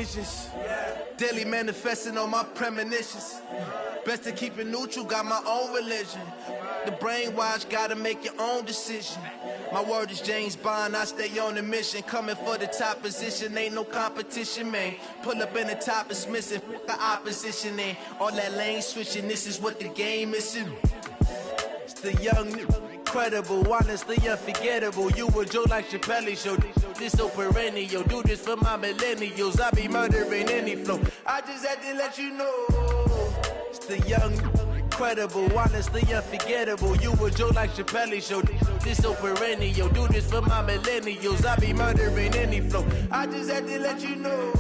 visions. Daily manifesting on my premonitions. Best to keep it neutral, got my own religion. The brainwash, gotta make your own decision. My word is James Bond, I stay on the mission. Coming for the top position, ain't no competition, man. Pull up in the top, it's missing, the opposition ain't. All that lane switching, this is what the game is. It's the young, incredible, honestly unforgettable. You a Joe like Chappelle show. This so perennial, do this for my millennials. I be murdering any flow. I just had to let you know. It's the young, incredible, honestly unforgettable. You a Joe like Chappelle show. This so perennial, do this for my millennials. I be murdering any flow. I just had to let you know.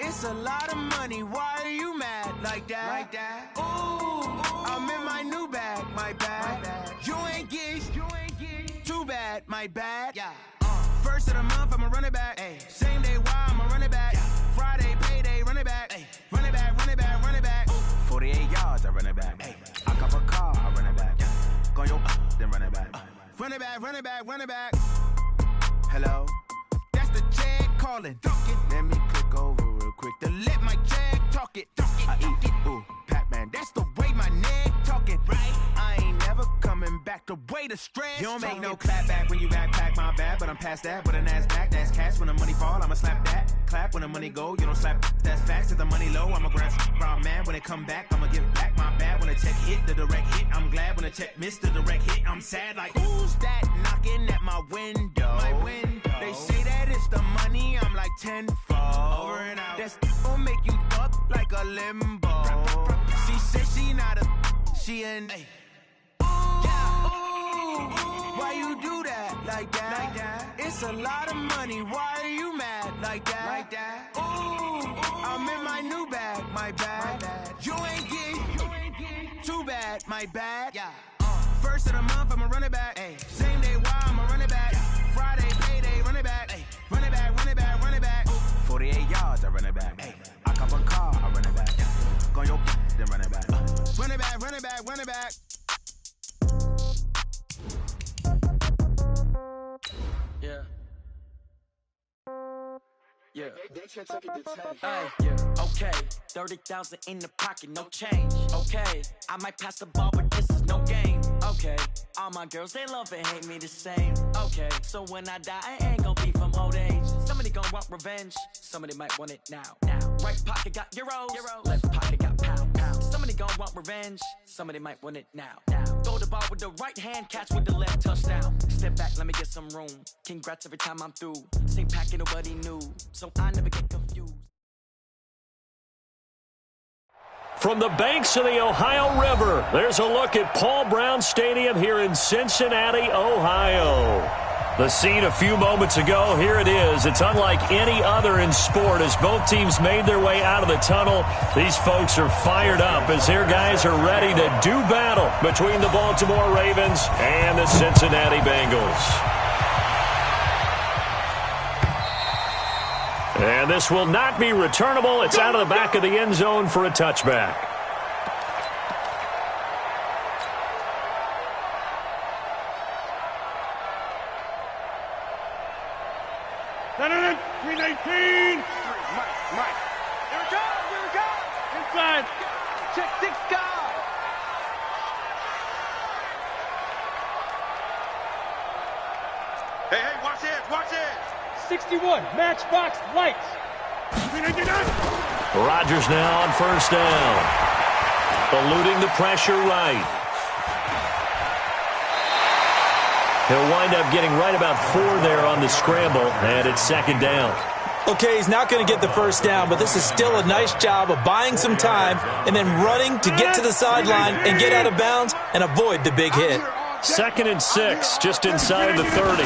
It's a lot of money, why are you mad like that? Ooh, I'm in my new bag, my bad. You ain't geeks, too bad, my bad. Yeah. First of the month, I'ma run it back. Ay. Same day, why I'ma run it back. Friday, payday, run it back. Ay. Run it back, run it back, run it back. 48 yards, I run it back. Ay. I cop a car, I run it back. Go yo, then run it back. Run it back, run it back, run it back. Hello? That's the check calling. Let me click over real quick to let my check talk it. I eat it, ooh, Pac-Man. That's the way my neck talking. Right? I ain't never coming back the way the stress. You don't make no clap back when you backpack, my bad. But I'm past that with a NASDAQ. That's cash when the money fall. I'ma slap that. Clap when the money go. You don't slap. That's facts. If the money low, I'ma grab brown man. When it come back, I'ma give back my bad. When the check hit, the direct hit. I'm glad when the check missed the direct hit. I'm sad like, who's that knocking at my window? My window. They say that it's the money. I'm like tenfold. Over and out. That's gon' make you up like a limbo. She said she not a. She an. Ay. Why you do that like that? It's a lot of money. Why are you mad like that? Ooh, I'm in my new bag, my bad. You ain't geek, too bad, my bad. Yeah. First of the month, I'ma run it back. Ay. Same day, why I'ma run it back. Friday, payday, run it back. Ay. Run it back, run it back, run it back. 48 yards, I run it back. Ay. I cop a car, I run it back. Go yo, then run it back. Run it back, run it back, run it back. Yeah. Yeah. Yeah. Okay. 30,000 in the pocket, no change. Okay. I might pass the ball, but this is no game. Okay. All my girls, they love and hate me the same. Okay. So when I die, I ain't gonna be from old age. Somebody gonna want revenge. Somebody might want it now. Right pocket got euros. Left pocket got pounds. Somebody gonna want revenge. Somebody might want it now. Throw the ball with the right hand, catch with the left, touchdown. Step back, let me get some room. Congrats every time I'm through. Same packet, nobody knew, so I never get confused. From the banks of the Ohio River, there's a look at Paul Brown Stadium here in Cincinnati, Ohio. The scene a few moments ago, here it is. It's unlike any other in sport as both teams made their way out of the tunnel. These folks are fired up as their guys are ready to do battle between the Baltimore Ravens and the Cincinnati Bengals. And this will not be returnable. It's out of the back of the end zone for a touchback. Mike. Here it comes. Inside. Check 6 guard. Hey, watch it. 61, matchbox lights. Rodgers now on first down. Eluding the pressure right. He'll wind up getting right about 4 there on the scramble, and it's second down. Okay, he's not going to get the first down, but this is still a nice job of buying some time and then running to get to the sideline and get out of bounds and avoid the big hit. 2nd and 6, just inside the 30.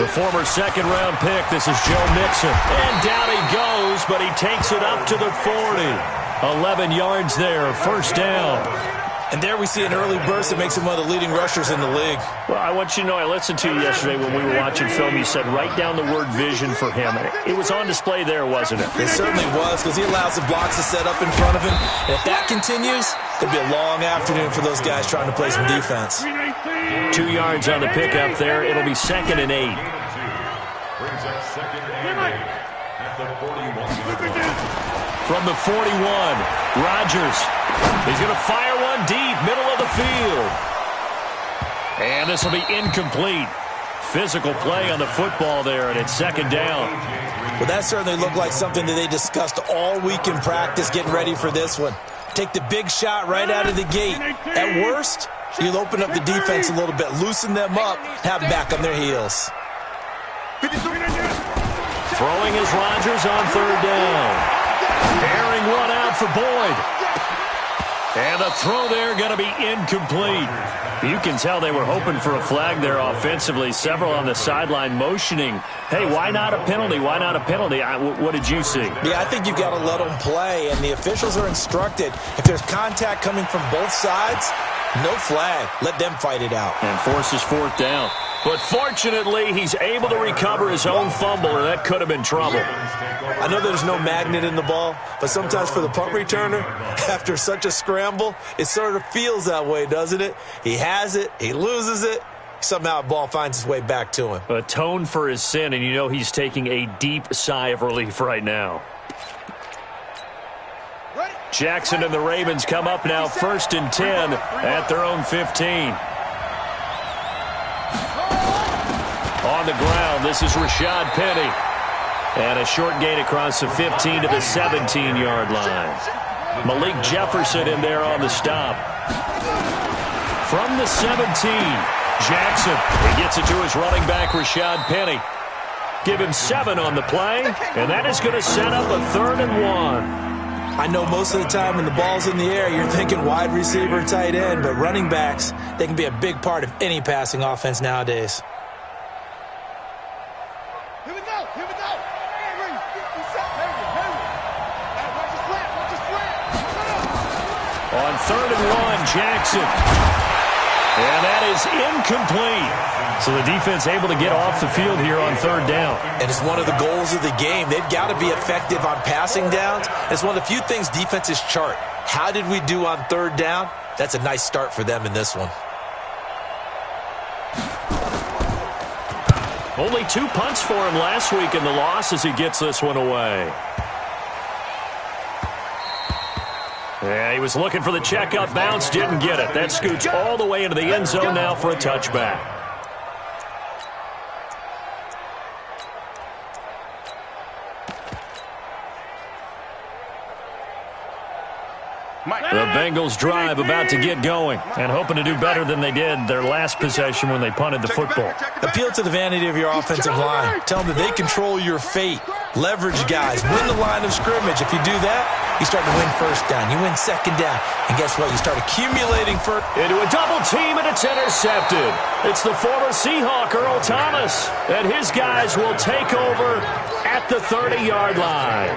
The former second-round pick, this is Joe Mixon. And down he goes, but he takes it up to the 40. 11 yards there, first down. And there we see an early burst that makes him one of the leading rushers in the league. Well, I want you to know, I listened to you yesterday when we were watching film. You said write down the word vision for him. It was on display there, wasn't it? It certainly was, because he allows the blocks to set up in front of him. And if that continues, it'll be a long afternoon for those guys trying to play some defense. 2 yards on the pickup there. It'll be 2nd and 8. From the 41, Rodgers. He's going to fire one deep, middle of the field. And this will be incomplete. Physical play on the football there, and it's 2nd down. Well, that certainly looked like something that they discussed all week in practice getting ready for this one. Take the big shot right out of the gate. At worst, you'll open up the defense a little bit, loosen them up, have them back on their heels. Throwing is Rodgers on 3rd down. Airing one out for Boyd. And the throw there going to be incomplete. You can tell they were hoping for a flag there offensively. Several on the sideline motioning. Hey, why not a penalty? Why not a penalty? What did you see? Yeah, I think you've got to let them play, and the officials are instructed. If there's contact coming from both sides, no flag. Let them fight it out. And forces 4th down. But fortunately, he's able to recover his own fumble, or that could have been trouble. I know there's no magnet in the ball, but sometimes for the punt returner, after such a scramble, it sort of feels that way, doesn't it? He has it, he loses it, somehow the ball finds its way back to him. Atone for his sin, and you know he's taking a deep sigh of relief right now. Jackson and the Ravens come up now 1st and 10 at their own 15. On the ground, this is Rashad Penny. And a short gain across the 15 to the 17-yard line. Malik Jefferson in there on the stop. From the 17, Jackson. He gets it to his running back, Rashad Penny. Give him 7 on the play, and that is going to set up a 3rd and 1. I know most of the time when the ball's in the air, you're thinking wide receiver, tight end, but running backs, they can be a big part of any passing offense nowadays. Here we go. On 3rd and 1, Jackson. And that is incomplete. So the defense able to get off the field here on 3rd down. And it's one of the goals of the game. They've got to be effective on passing downs. It's one of the few things defenses chart. How did we do on 3rd down? That's a nice start for them in this one. Only 2 punts for him last week in the loss as he gets this one away. Yeah, he was looking for the check-up bounce, didn't get it. That scoots all the way into the end zone now for a touchback. The Bengals drive about to get going and hoping to do better than they did their last possession when they punted the football. Appeal to the vanity of your offensive line. Tell them that they control your fate. Leverage guys. Win the line of scrimmage. If you do that, you start to win 1st down. You win 2nd down. And guess what? You start accumulating first. Into a double team, and it's intercepted. It's the former Seahawk, Earl Thomas. And his guys will take over at the 30-yard line.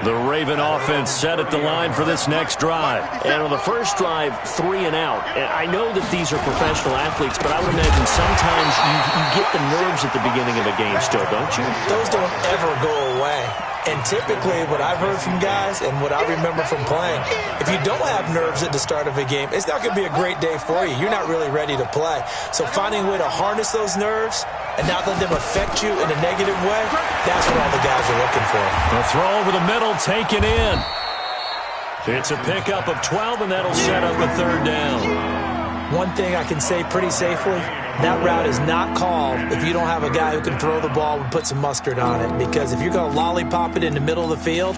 The Raven offense set at the line for this next drive. And on the first drive, 3 and out. And I know that these are professional athletes, but I would imagine sometimes you get the nerves at the beginning of a game still, don't you? Those don't ever go away. And typically what I've heard from guys and what I remember from playing, if you don't have nerves at the start of a game, it's not going to be a great day for you. You're not really ready to play. So finding a way to harness those nerves and not let them affect you in a negative way, that's what all the guys are looking for. The throw over the middle, taken in. It's a pickup of 12, and that'll set up a 3rd down. One thing I can say pretty safely, that route is not called if you don't have a guy who can throw the ball and put some mustard on it. Because if you're going to lollipop it in the middle of the field,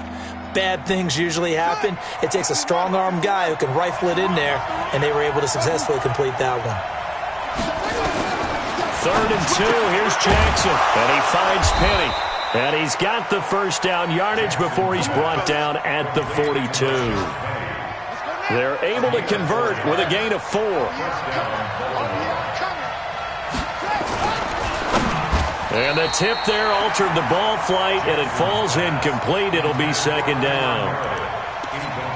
bad things usually happen. It takes a strong-arm guy who can rifle it in there, and they were able to successfully complete that one. 3rd and 2, here's Jackson, and he finds Penny. And he's got the first down yardage before he's brought down at the 42. They're able to convert with a gain of 4. And the tip there altered the ball flight, and it falls incomplete. It'll be second down.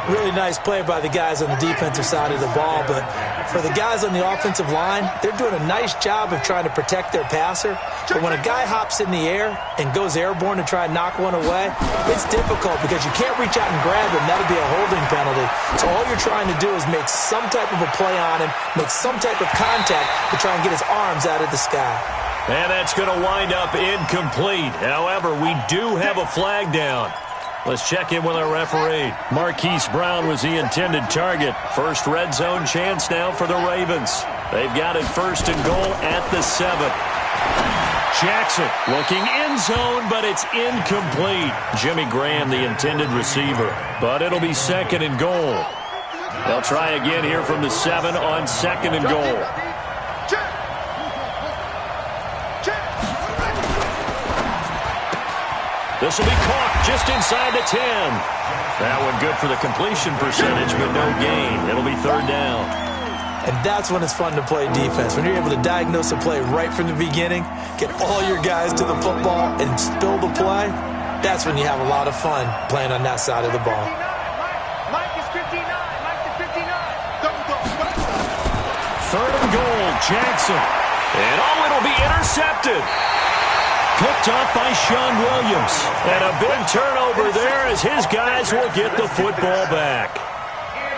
Really nice play by the guys on the defensive side of the ball, but for the guys on the offensive line, they're doing a nice job of trying to protect their passer. But when a guy hops in the air and goes airborne to try and knock one away, it's difficult because you can't reach out and grab him. That'll be a holding penalty. So all you're trying to do is make some type of a play on him, make some type of contact to try and get his arms out of the sky. And that's going to wind up incomplete. However, we do have a flag down. Let's check in with our referee. Marquise Brown was the intended target. First red zone chance now for the Ravens. They've got it first and goal at the 7. Jackson looking in zone, but it's incomplete. Jimmy Graham, the intended receiver. But it'll be second and goal. They'll try again here from the 7 on second and goal. This will be caught just inside the 10. That one good for the completion percentage, but no gain. It'll be third down. And that's when it's fun to play defense. When you're able to diagnose a play right from the beginning, get all your guys to the football, and spill the play, that's when you have a lot of fun playing on that side of the ball. Mike is 59. Mike is 59. Third and goal, Jackson. And it'll be intercepted. Picked off by Sean Williams. And a big turnover there as his guys will get the football back.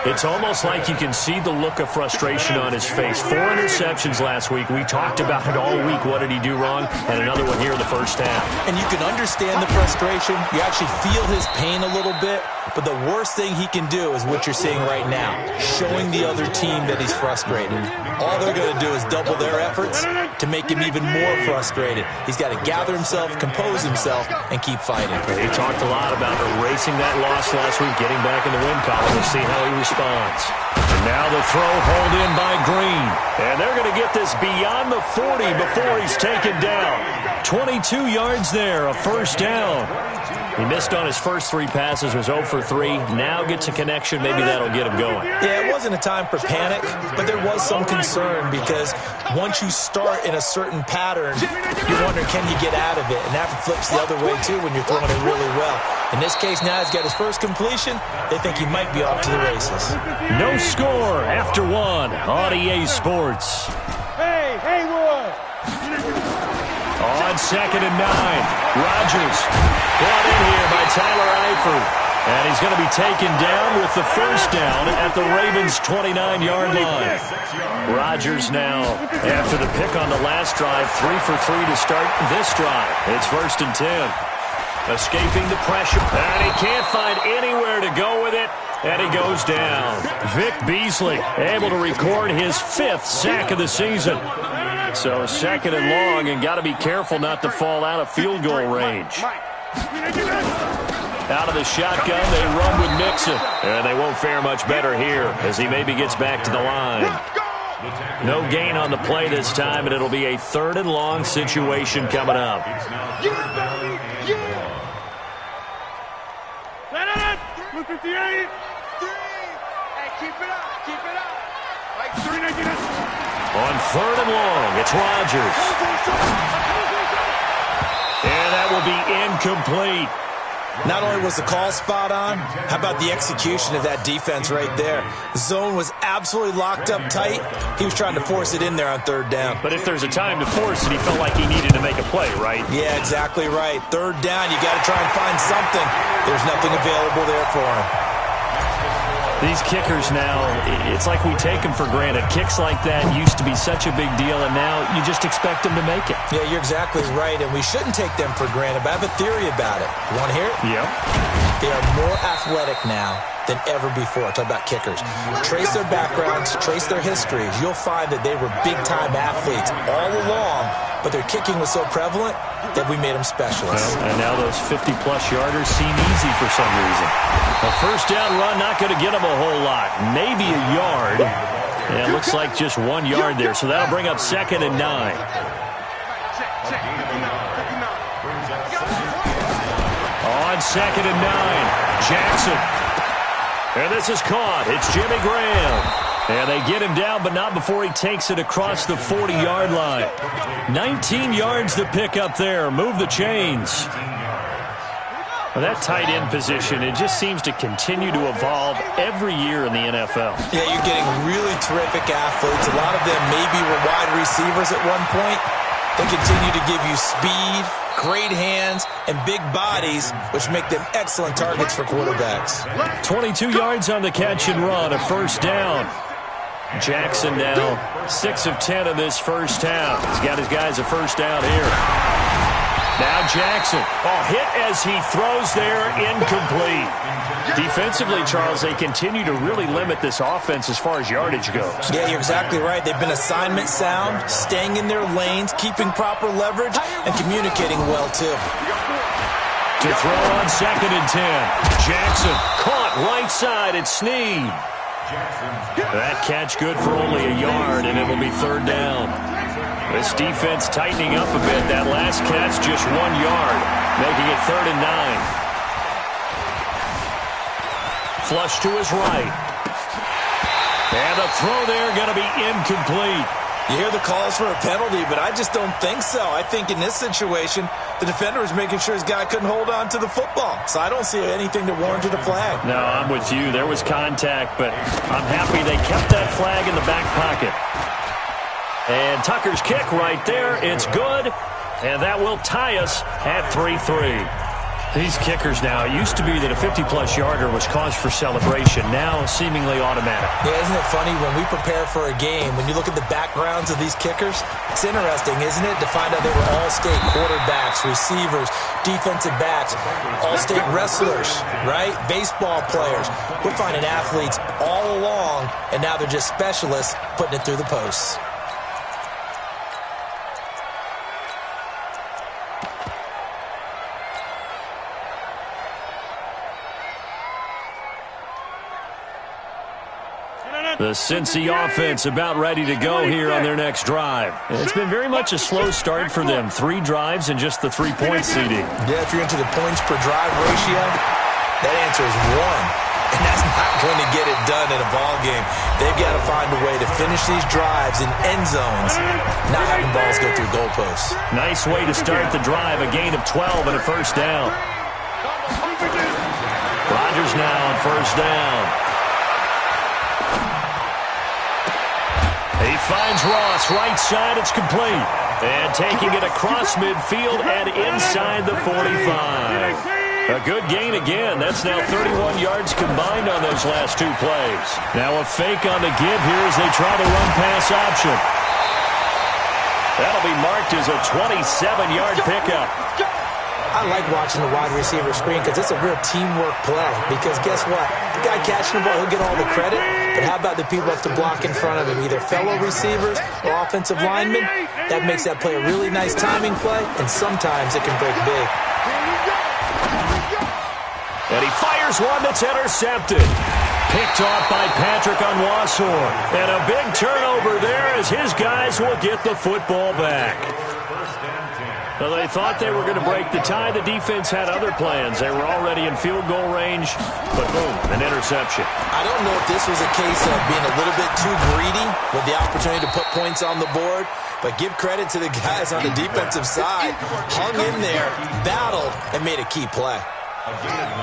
It's almost like you can see the look of frustration on his face. 4 interceptions last week. We talked about it all week. What did he do wrong? And another one here in the first half. And you can understand the frustration. You actually feel his pain a little bit. But the worst thing he can do is what you're seeing right now, showing the other team that he's frustrated. All they're going to do is double their efforts to make him even more frustrated. He's got to gather himself, compose himself, and keep fighting. He talked a lot about erasing that loss last week, getting back in the win column. We'll see how he responds. And now the throw hauled in by Green. And they're going to get this beyond the 40 before he's taken down. 22 yards there, a first down. He missed on his first 3 passes, was 0 for 3. Now gets a connection. Maybe that'll get him going. Yeah, it wasn't a time for panic, but there was some concern because once you start in a certain pattern, you wonder, can you get out of it? And that flips the other way, too, when you're throwing it really well. In this case, now he's got his first completion. They think he might be off to the races. No score after 1 on EA Sports. Hey, Haywood! On second and 9, Rodgers brought in here by Tyler Eifert. And he's going to be taken down with the first down at the Ravens' 29-yard line. Rodgers now, after the pick on the last drive, 3 for 3 to start this drive. It's first and 10. Escaping the pressure, and he can't find anywhere to go with it, and he goes down. Vic Beasley able to record his 5th sack of the season. So second and long, and got to be careful not to fall out of field goal range. Out of the shotgun, they run with Mixon, and they won't fare much better here as he maybe gets back to the line. No gain on the play this time, and it'll be a third and long situation coming up. Blue 58. Hey, keep it up. Keep it up. Like 3. On third and long, it's Rodgers. And that will be incomplete. Not only was the call spot on, how about the execution of that defense right there? The zone was absolutely locked up tight. He was trying to force it in there on third down. But if there's a time to force it, he felt like he needed to make a play, right? Yeah, exactly right. Third down, you got to try and find something. There's nothing available there for him. These kickers now, it's like we take them for granted. Kicks like that used to be such a big deal, and now you just expect them to make it. Yeah, you're exactly right, and we shouldn't take them for granted, but I have a theory about it. You want to hear it? Yep. They are more athletic now than ever before. Talk about kickers. Trace their backgrounds, trace their histories. You'll find that they were big-time athletes all along, but their kicking was so prevalent that we made them specialists. Well, and now those 50-plus yarders seem easy for some reason. A first down run, not going to get them a whole lot. Maybe a yard. And it looks like just 1 yard there, so that'll bring up second and 9. on 2nd and 9. Jackson. And this is caught. It's Jimmy Graham. And they get him down, but not before he takes it across the 40-yard line. 19 yards to pick up there. Move the chains. Well, that tight end position, it just seems to continue to evolve every year in the NFL. Yeah, you're getting really terrific athletes. A lot of them maybe were wide receivers at one point. They continue to give you speed, great hands, and big bodies, which make them excellent targets for quarterbacks. 22 yards on the catch and run, a first down. Jackson now 6 of 10 in this first half. He's got his guys a first down here. Now Jackson. Oh, hit as he throws there, incomplete. Defensively, Charles, they continue to really limit this offense as far as yardage goes. Yeah, you're exactly right. They've been assignment sound, staying in their lanes, keeping proper leverage, and communicating well, too. To throw on 2nd and 10. Jackson caught right side at Snead. That catch good for only a yard, and it'll be 3rd down. This defense tightening up a bit. That last catch just 1 yard, making it 3rd and 9. Flush to his right. And the throw there going to be incomplete. You hear the calls for a penalty, but I just don't think so. I think in this situation, the defender was making sure his guy couldn't hold on to the football. So I don't see anything that warranted a flag. No, I'm with you. There was contact, but I'm happy they kept that flag in the back pocket. And Tucker's kick right there. It's good, and that will tie us at 3-3. These kickers now, it used to be that a 50-plus yarder was cause for celebration. Now seemingly automatic. Yeah, isn't it funny when we prepare for a game, when you look at the backgrounds of these kickers, it's interesting, isn't it, to find out they were all-state quarterbacks, receivers, defensive backs, all-state wrestlers, right? Baseball players. We're finding athletes all along, and now they're just specialists putting it through the posts. The Cincy offense about ready to go here on their next drive. It's been very much a slow start for them. 3 drives and just the 3-point CD. Yeah, if you're into the points per drive ratio, that answer is 1. And that's not going to get it done in a ball game. They've got to find a way to finish these drives in end zones, not having balls go through goalposts. Nice way to start the drive. A gain of 12 and a first down. Rodgers now on first down. He finds Ross, right side, it's complete. And taking it across midfield and inside the 45. A good gain again. That's now 31 yards combined on those last 2 plays. Now a fake on the give here as they try the run-pass option. That'll be marked as a 27-yard pickup. I like watching the wide receiver screen because it's a real teamwork play. Because guess what? The guy catching the ball, he'll get all the credit. But how about the people have to block in front of him, either fellow receivers or offensive linemen? That makes that play a really nice timing play, and sometimes it can break big. And he fires one that's intercepted. Picked off by Patrick on Wassor. And a big turnover there as his guys will get the football back. Well, they thought they were going to break the tie. The defense had other plans. They were already in field goal range, but boom, an interception. I don't know if this was a case of being a little bit too greedy with the opportunity to put points on the board, but give credit to the guys on the defensive side. Hung in there, battled, and made a key play.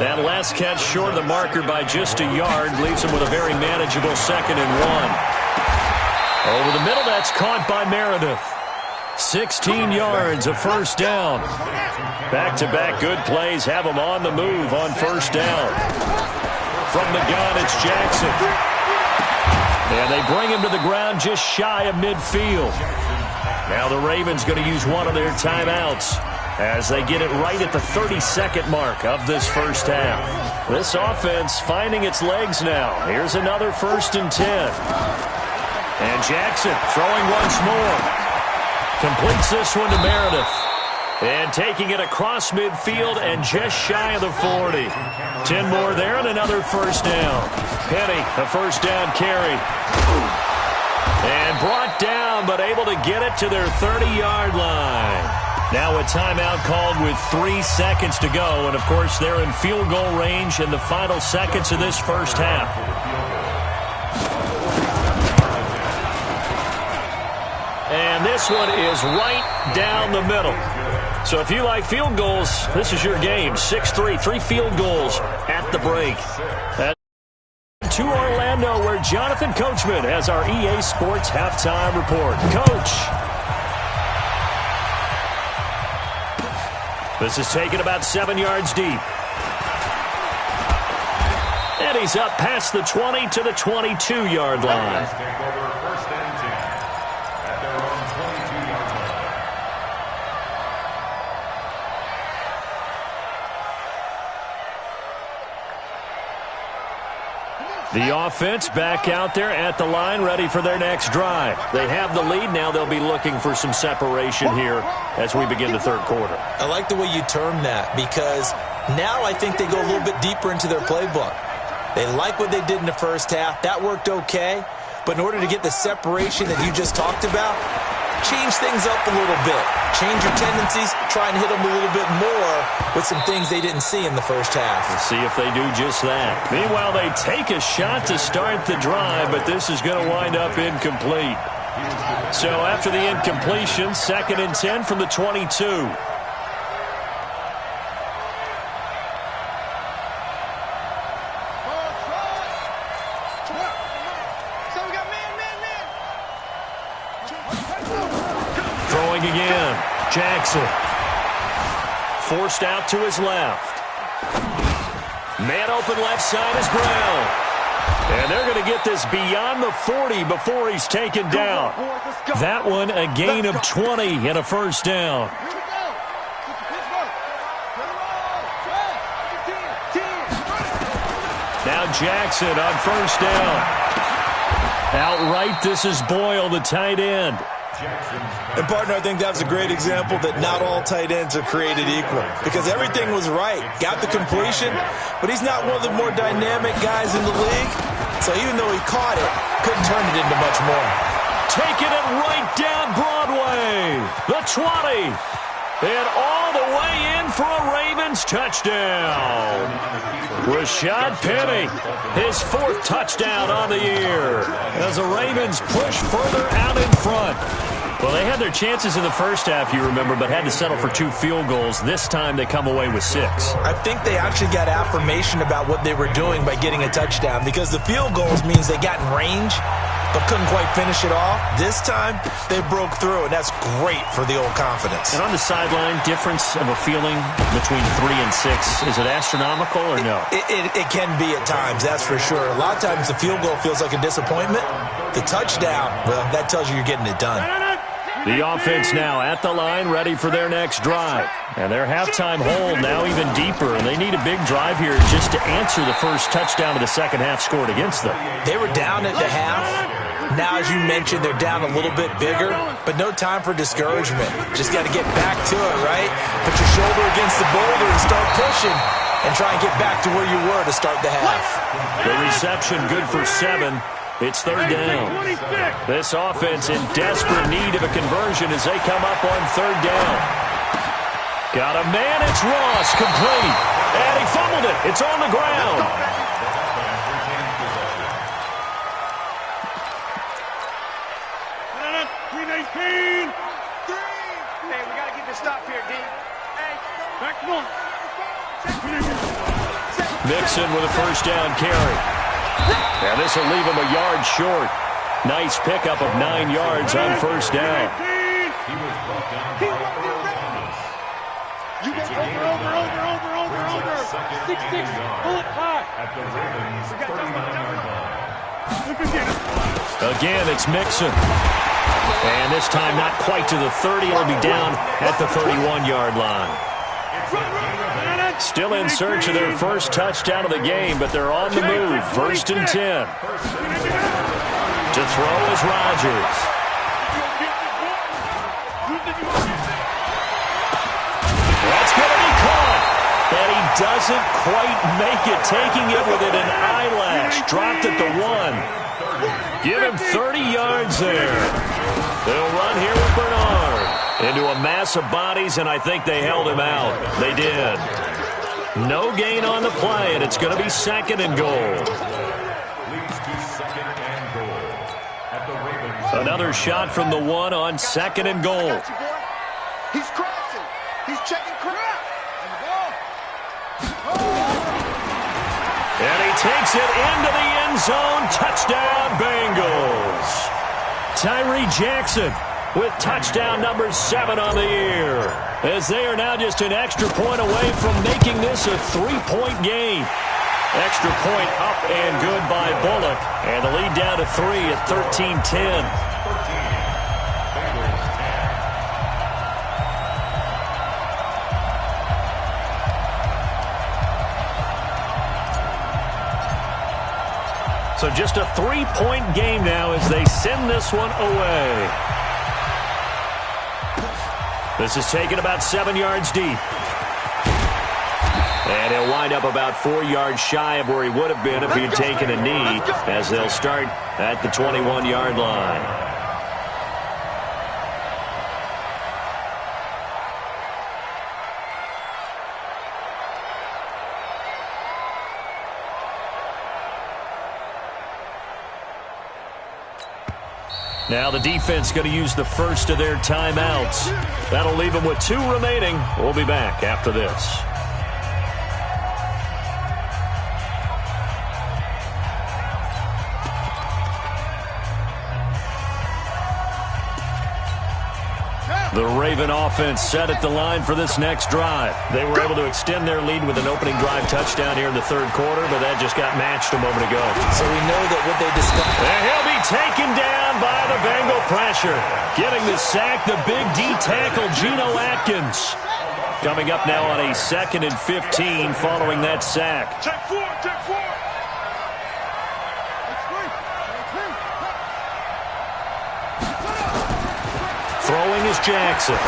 That last catch short of the marker by just a yard leaves him with a very manageable 2nd and 1. Over the middle, that's caught by Meredith. 16 yards, a first down. Back-to-back good plays have him on the move on first down. From the gun, it's Jackson. And they bring him to the ground just shy of midfield. Now the Ravens going to use one of their timeouts as they get it right at the 32nd mark of this first half. This offense finding its legs now. Here's another 1st and 10. And Jackson throwing once more. Completes this one to Meredith. And taking it across midfield and just shy of the 40. 10 more there and another first down. Penny, a first down carry. And brought down, but able to get it to their 30-yard line. Now a timeout called with 3 seconds to go. And, of course, they're in field goal range in the final seconds of this first half. And this one is right down the middle. So if you like field goals, this is your game. 6-3, 3 field goals at the break. To Orlando, where Jonathan Coachman has our EA Sports halftime report. Coach. This is taken about 7 yards deep. And he's up past the 20 to the 22-yard line. The offense back out there at the line, ready for their next drive. They have the lead. Now they'll be looking for some separation here as we begin the third quarter. I like the way you term that, because now I think they go a little bit deeper into their playbook. They like what they did in the first half. That worked okay. But in order to get the separation that you just talked about, change things up a little bit. Change your tendencies. Try and hit them a little bit more with some things they didn't see in the first half. We'll see if they do just that. Meanwhile, they take a shot to start the drive, but this is going to wind up incomplete. So after the incompletion, 2nd and 10 from the 22. Again, Jackson. Forced out to his left. Man open left side is Brown. And they're going to get this beyond the 40 before he's taken down. That one a gain of 20 and a first down. Now Jackson on first down. Outright, this is Boyle, the tight end. And, partner, I think that was a great example that not all tight ends are created equal, because everything was right. Got the completion, but he's not one of the more dynamic guys in the league. So even though he caught it, couldn't turn it into much more. Taking it right down Broadway. The 20. And all the way in for a Ravens touchdown. Rashad Penny, his 4th touchdown on the year, as the Ravens push further out in front. Well, they had their chances in the first half, you remember, but had to settle for 2 field goals. This time they come away with 6. I think they actually got affirmation about what they were doing by getting a touchdown, because the field goals means they got in range but couldn't quite finish it off. This time, they broke through, and that's great for the old confidence. And on the sideline, difference of a feeling between 3 and 6, is it astronomical or no? It can be at times, that's for sure. A lot of times the field goal feels like a disappointment. The touchdown, well, that tells you you're getting it done. The offense now at the line, ready for their next drive. And their halftime hold now even deeper, and they need a big drive here just to answer the first touchdown of the second half scored against them. They were down at the half. Now, as you mentioned, they're down a little bit bigger, but no time for discouragement. Just got to get back to it, right? Put your shoulder against the boulder and start pushing, and try and get back to where you were to start the half. The reception good for 7. It's 3rd down. This offense in desperate need of a conversion as they come up on 3rd down. Got a man, it's Ross, complete. And he fumbled it. It's on the ground. Hey, we got to get this stop here, D. Hey, back to one. Mixon with a first down carry. Now this will leave him a yard short. Nice pickup of 9 yards on first down. You go over. 6-6, pull it high. Again, it's Mixon. And this time not quite to the 30. It'll be down at the 31-yard line. Still in search of their first touchdown of the game, but they're on the move. 1st and 10. To throw is Rodgers. That's going to be caught. And he doesn't quite make it, taking it within an eyelash. Dropped at the 1. Give him 30 yards there. They'll run here with Bernard. into a mass of bodies, and I think they held him out. They did. No gain on the play, and it's going to be 2nd and goal. Another shot from the 1 on 2nd and goal. He's crossing. He's checking crap. And he takes it into the end zone. Touchdown, Bengals. Tyree Jackson with touchdown number 7 on the year, as they are now just an extra point away from making this a 3-point game. Extra point up and good by Bullock, and the lead down to 3 at 13-10. So just a 3-point game now as they send this one away. This is taken about 7 yards deep. And he'll wind up about 4 yards shy of where he would have been if he had taken a knee, as they'll start at the 21-yard line. Now the defense going to use the first of their timeouts. That'll leave them with 2 remaining. We'll be back after this. The Raven offense set at the line for this next drive. They were able to extend their lead with an opening drive touchdown here in the 3rd quarter, but that just got matched a moment ago. So we know that what they discussed. And he'll be taken down by the Bengal pressure. Getting the sack, the big D tackle, Geno Atkins. Coming up now on a 2nd and 15 following that sack. Check 4, check 4. Throwing is Jackson.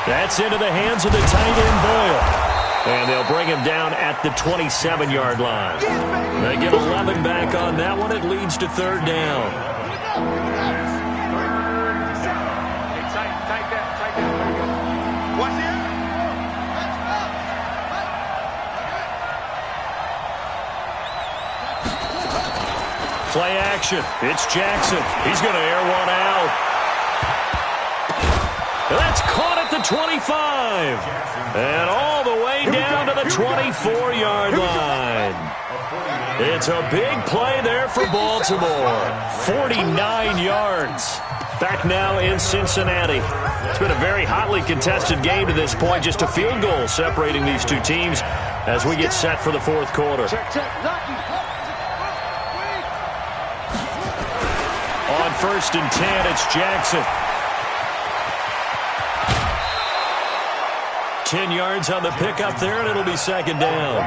That's into the hands of the tight end Boyle. And they'll bring him down at the 27-yard line. They get 11 back on that one. It leads to 3rd down. Tight down. Watch here. Play action. It's Jackson. He's going to air one out. That's caught at the 25. And all the way down to the 24-yard line. It's a big play there for Baltimore. 49 yards. Back now in Cincinnati. It's been a very hotly contested game to this point. Just a field goal separating these two teams as we get set for the 4th quarter. On 1st and 10, it's Jackson. 10 yards on the pickup there, and it'll be 2nd down.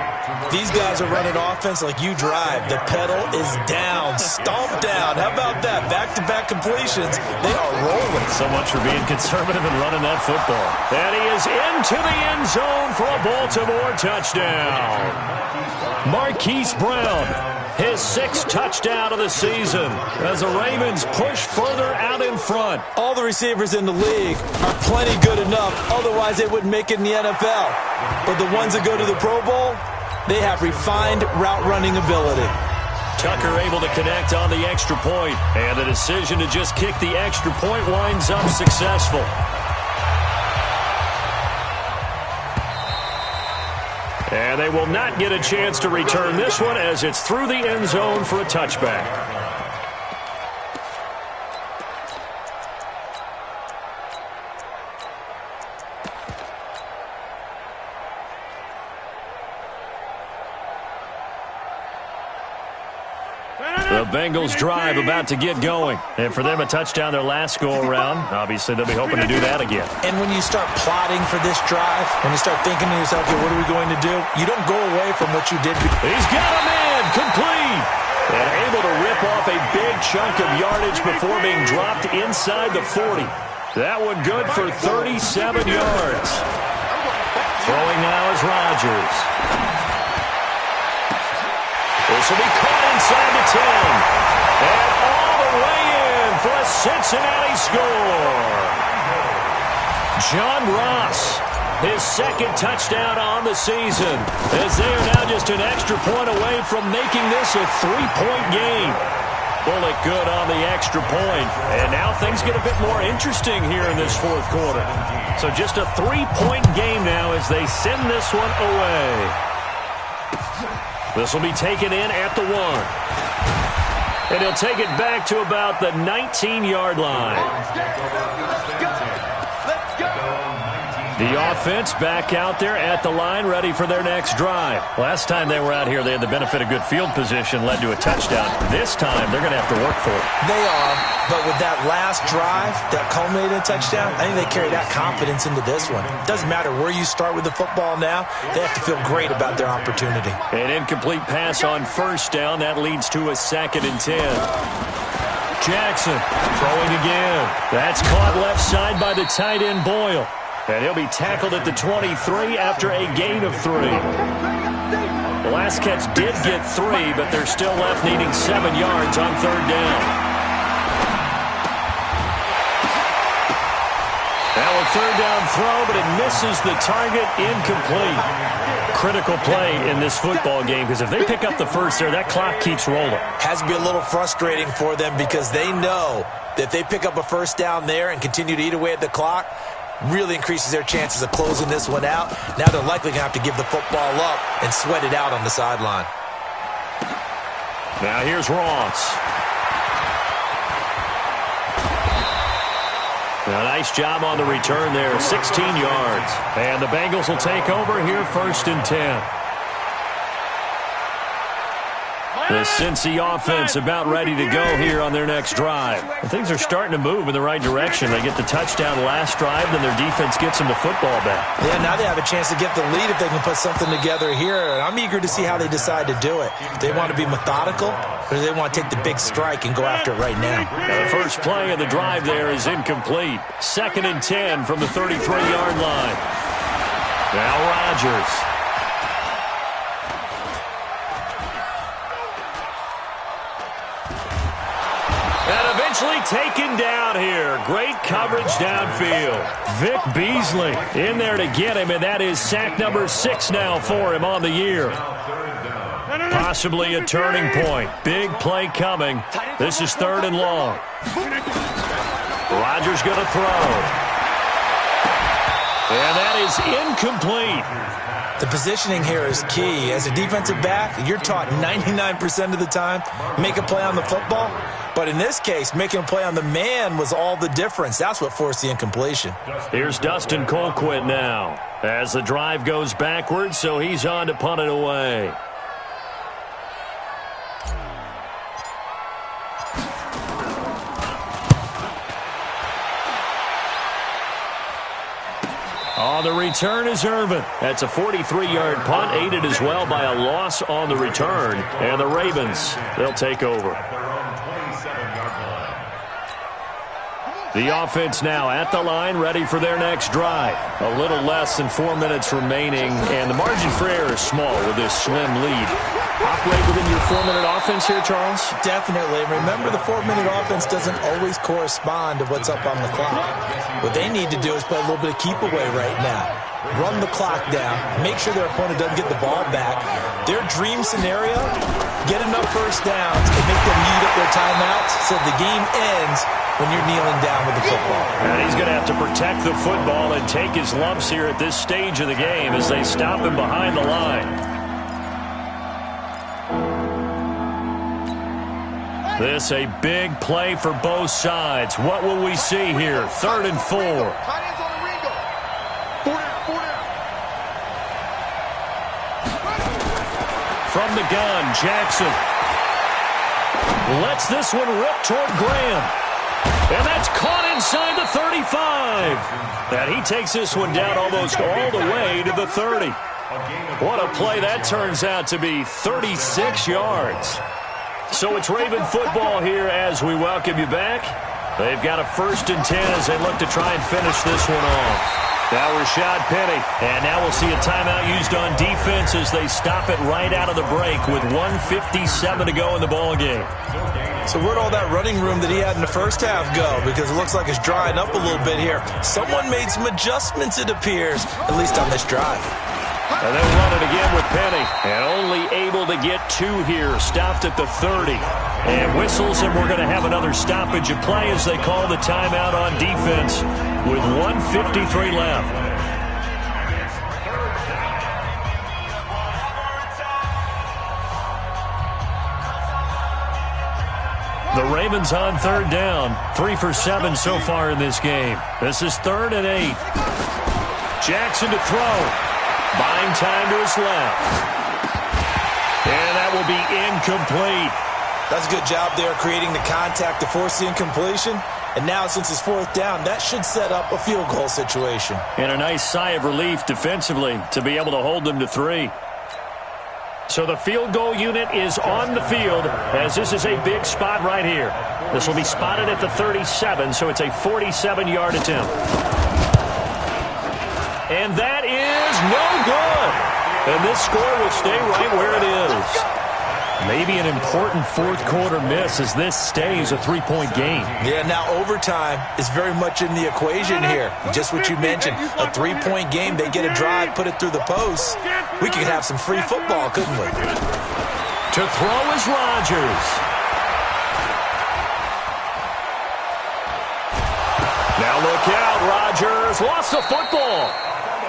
These guys are running offense like you drive. The pedal is down, stomped down. How about that? Back-to-back completions. They are rolling. So much for being conservative and running that football. And he is into the end zone for a Baltimore touchdown. Marquise Brown, his 6th touchdown of the season as the Ravens push further out in front. All the receivers in the league are plenty good enough. Otherwise, they wouldn't make it in the NFL. But the ones that go to the Pro Bowl, they have refined route running ability. Tucker able to connect on the extra point, and the decision to just kick the extra point winds up successful. And they will not get a chance to return this one as it's through the end zone for a touchback. The Bengals drive about to get going. And for them, a touchdown their last go-around. Obviously, they'll be hoping to do that again. And when you start plotting for this drive, when you start thinking to yourself, okay, what are we going to do? You don't go away from what you did. He's got a man, complete. And able to rip off a big chunk of yardage before being dropped inside the 40. That one good for 37 yards. Throwing now is Rodgers. This will be caught inside the 10. And all the way in for a Cincinnati score. John Ross, his second touchdown on the season, as they are now just an extra point away from making this a 3-point game. Bullock good on the extra point. And now things get a bit more interesting here in this fourth quarter. So just a 3-point game now as they send this one away. This will be taken in at the 1. And he'll take it back to about the 19-yard line. The offense back out there at the line, ready for their next drive. Last time they were out here, they had the benefit of good field position, led to a touchdown. This time, they're going to have to work for it. They are, but with that last drive that culminated in a touchdown, I think they carry that confidence into this one. It doesn't matter where you start with the football now. They have to feel great about their opportunity. An incomplete pass on first down. That leads to a 2nd and 10. Jackson throwing again. That's caught left side by the tight end Boyle. And he'll be tackled at the 23 after a gain of 3. The last catch did get 3, but they're still left needing 7 yards on 3rd down. Now a 3rd down throw, but it misses the target, incomplete. Critical play in this football game, because if they pick up the first there, that clock keeps rolling. Has to be a little frustrating for them because they know that if they pick up a first down there and continue to eat away at the clock, really increases their chances of closing this one out. Now they're likely going to have to give the football up and sweat it out on the sideline. Now here's Ross. Now, nice job on the return there, 16 yards. And the Bengals will take over here, 1st and 10. The Cincy offense about ready to go here on their next drive. And things are starting to move in the right direction. They get the touchdown last drive, then their defense gets them the football back. Yeah, now they have a chance to get the lead if they can put something together here. And I'm eager to see how they decide to do it. Do they want to be methodical, or do they want to take the big strike and go after it right now? Now the first play of the drive there is incomplete. 2nd and 10 from the 33-yard line. Now Rodgers. And eventually taken down here. Great coverage downfield. Vic Beasley in there to get him, and that is sack number 6 now for him on the year. Possibly a turning point. Big play coming. This is 3rd and long. Rodgers going to throw. And that is incomplete. The positioning here is key. As a defensive back, you're taught 99% of the time, make a play on the football. But in this case, making a play on the man was all the difference. That's what forced the incompletion. Here's Dustin Colquitt now as the drive goes backwards, so he's on to punt it away. On the return is Irvin. That's a 43-yard punt, aided as well by a loss on the return. And the Ravens, they'll take over. The offense now at the line, ready for their next drive. A little less than 4 minutes remaining, and the margin for error is small with this slim lead. Operate within your 4-minute offense here, Charles? Definitely. Remember, the 4-minute offense doesn't always correspond to what's up on the clock. What they need to do is play a little bit of keep away right now. Run the clock down. Make sure their opponent doesn't get the ball back. Their dream scenario, get enough first downs and make them use up their timeouts so the game ends when you're kneeling down with the football. And he's going to have to protect the football and take his lumps here at this stage of the game as they stop him behind the line. This a big play for both sides. What will we see here? 3rd and 4. From the gun, Jackson lets this one rip toward Graham. And that's caught inside the 35. And he takes this one down almost all the way to the 30. What a play that turns out to be, 36 yards. So it's Raven football here as we welcome you back. They've got a 1st and 10 as they look to try and finish this one off. Now Rashad Penny. And now we'll see a timeout used on defense as they stop it right out of the break with 1:57 to go in the ballgame. So where'd all that running room that he had in the first half go? Because it looks like it's drying up a little bit here. Someone made some adjustments, it appears, at least on this drive. And they'll run it again with Penny. And only able to get 2 here. Stopped at the 30. And whistles, and we're going to have another stoppage of play as they call the timeout on defense with 1:53 left. The Ravens on 3rd down. 3 for 7 so far in this game. This is 3rd and 8. Jackson to throw. Buying time to his left. And that will be incomplete. That's a good job there creating the contact to force the incompletion. And now since it's 4th down, that should set up a field goal situation. And a nice sigh of relief defensively to be able to hold them to 3. So the field goal unit is on the field as this is a big spot right here. This will be spotted at the 37, so it's a 47-yard attempt. And that is no good. And this score will stay right where it is. Maybe an important 4th quarter miss as this stays a 3-point game. Yeah, now overtime is very much in the equation here. Just what you mentioned, a 3-point game. They get a drive, put it through the post. We could have some free football, couldn't we? To throw is Rodgers. Now look out, Rodgers lost the football.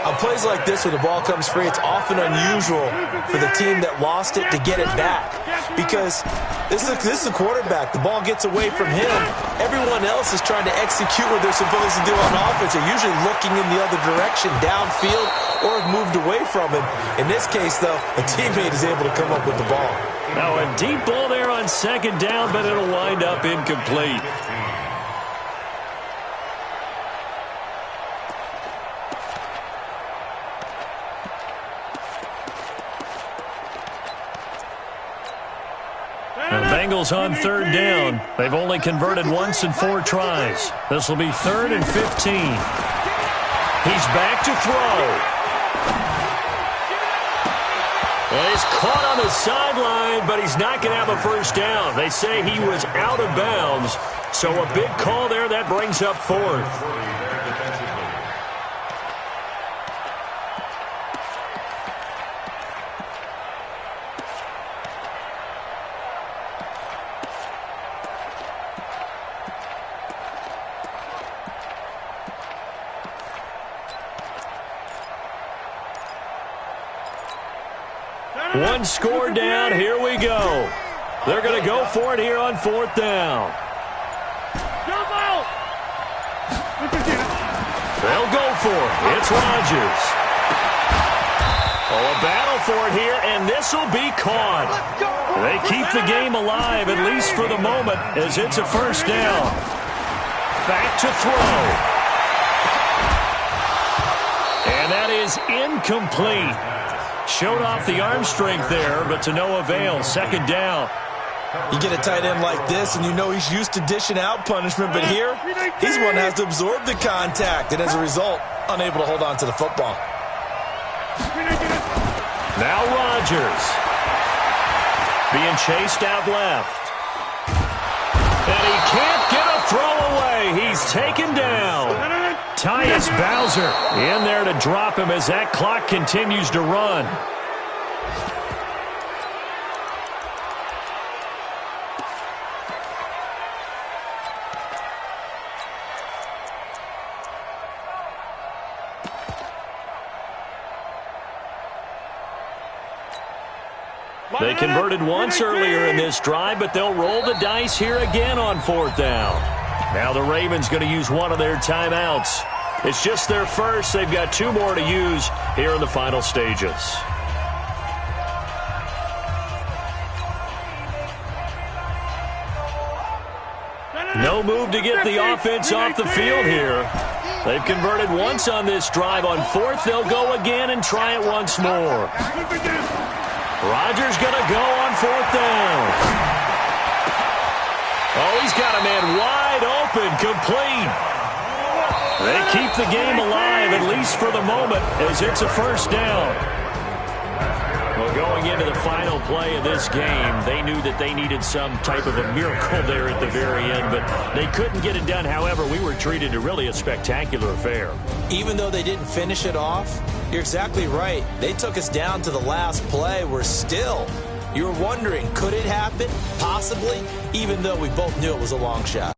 On plays like this where the ball comes free, it's often unusual for the team that lost it to get it back. Because this is the quarterback. The ball gets away from him. Everyone else is trying to execute what they're supposed to do on offense. They're usually looking in the other direction, downfield, or have moved away from him. In this case, though, a teammate is able to come up with the ball. Now a deep ball there on 2nd down, but it'll wind up incomplete. The Bengals on 3rd down. They've only converted once in 4 tries. This will be 3rd and 15. He's back to throw. And he's caught on the sideline, but he's not going to have a first down. They say he was out of bounds. So a big call there. That brings up 4th. One score down. Here we go. They're going to go for it here on 4th down. They'll go for it. It's Rodgers. Oh, a battle for it here, and this will be caught. They keep the game alive, at least for the moment, as it's a first down. Back to throw. And that is incomplete. Showed off the arm strength there, but to no avail. 2nd down. You get a tight end like this, and you know he's used to dishing out punishment, but here, he's one that has to absorb the contact, and as a result, unable to hold on to the football. Now Rodgers. Being chased out left. And he can't get a throw away. He's taken down. Tyus Bowser in there to drop him as that clock continues to run. They converted once earlier in this drive, but they'll roll the dice here again on 4th down. Now the Ravens going to use one of their timeouts. It's just their first. They've got 2 more to use here in the final stages. No move to get the offense off the field here. They've converted once on this drive. On 4th, they'll go again and try it once more. Rodgers going to go on 4th down. Oh, he's got a man wide open, complete. They keep the game alive, at least for the moment, as it's a first down. Well, going into the final play of this game, they knew that they needed some type of a miracle there at the very end, but they couldn't get it done. However, we were treated to really a spectacular affair. Even though they didn't finish it off, you're exactly right. They took us down to the last play. We're still, you were wondering, could it happen? Possibly, even though we both knew it was a long shot.